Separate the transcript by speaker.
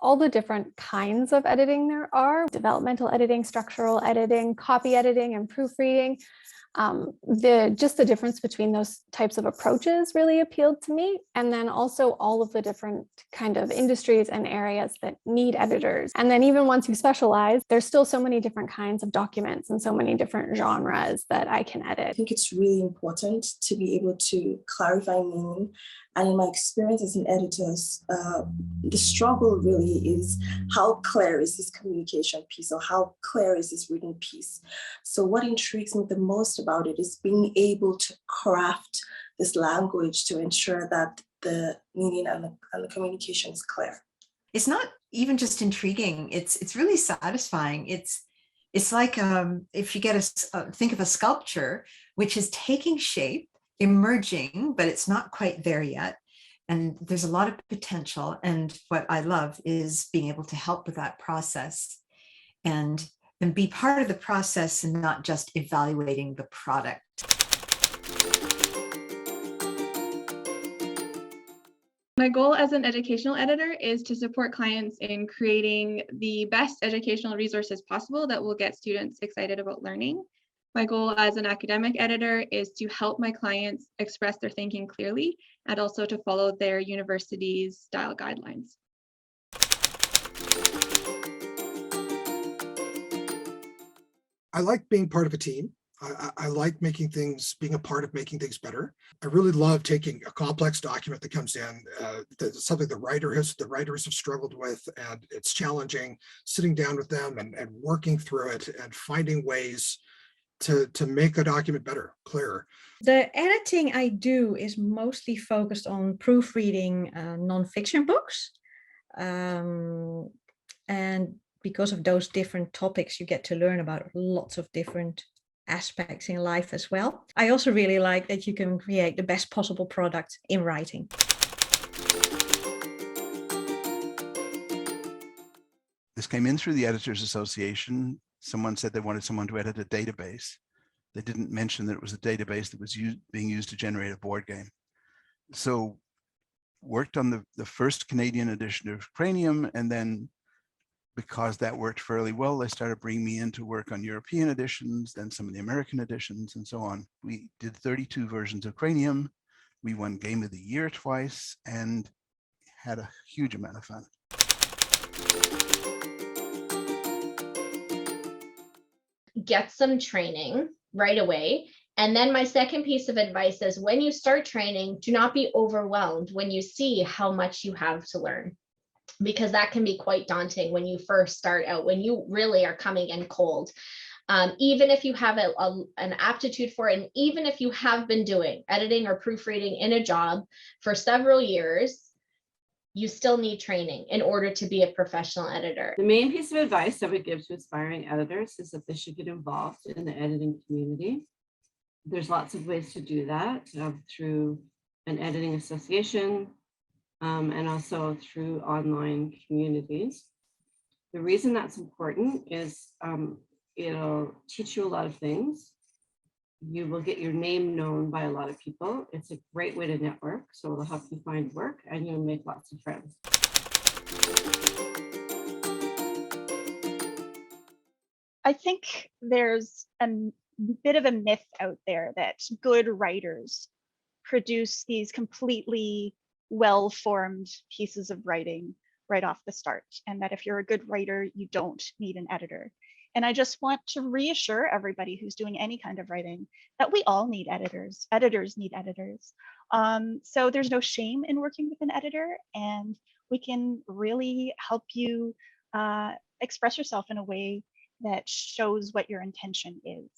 Speaker 1: all the different kinds of editing there are: developmental editing, structural editing, copy editing, and proofreading. The difference between those types of approaches really appealed to me. And then also all of the different kind of industries and areas that need editors. And then even once you specialize, there's still so many different kinds of documents and so many different genres that I can edit.
Speaker 2: I think it's really important to be able to clarify meaning. And in my experience as an editor, the struggle really is how clear is this communication piece, or how clear is this written piece? So what intrigues me the most about it is being able to craft this language to ensure that the meaning and the communication is clear.
Speaker 3: It's not even just intriguing, it's really satisfying. It's like if you get think of a sculpture which is taking shape, emerging, but it's not quite there yet. And there's a lot of potential. And what I love is being able to help with that process and be part of the process and not just evaluating the product.
Speaker 4: My goal as an educational editor is to support clients in creating the best educational resources possible that will get students excited about learning. My goal as an academic editor is to help my clients express their thinking clearly and also to follow their university's style guidelines.
Speaker 5: I like being part of a team. I like being a part of making things better. I really love taking a complex document that comes in, something the writers have struggled with, and it's challenging, sitting down with them and working through it and finding ways to make a document better, clearer.
Speaker 6: The editing I do is mostly focused on proofreading nonfiction books. And because of those different topics, you get to learn about lots of different aspects in life as well. I also really like that you can create the best possible product in writing.
Speaker 7: This came in through the Editors Association. Someone said they wanted someone to edit a database. They didn't mention that it was a database that was being used to generate a board game. So worked on the first Canadian edition of Cranium, and then because that worked fairly well, they started bringing me in to work on European editions, then some of the American editions, and so on. We did 32 versions of Cranium. We won Game of the Year twice and had a huge amount of fun.
Speaker 8: Get some training right away. And then my second piece of advice is, when you start training, do not be overwhelmed when you see how much you have to learn, because that can be quite daunting when you first start out, when you really are coming in cold. Even if you have an aptitude for it, and even if you have been doing editing or proofreading in a job for several years, you still need training in order to be a professional editor.
Speaker 9: The main piece of advice I would give to aspiring editors is that they should get involved in the editing community. There's lots of ways to do that through an editing association and also through online communities. The reason that's important is it'll teach you a lot of things. You will get your name known by a lot of people. It's a great way to network, so it'll help you find work and you'll make lots of friends.
Speaker 10: I think there's a bit of a myth out there that good writers produce these completely well-formed pieces of writing right off the start, and that if you're a good writer, you don't need an editor. And I just want to reassure everybody who's doing any kind of writing that we all need editors. Editors need editors. So there's no shame in working with an editor, and we can really help you express yourself in a way that shows what your intention is.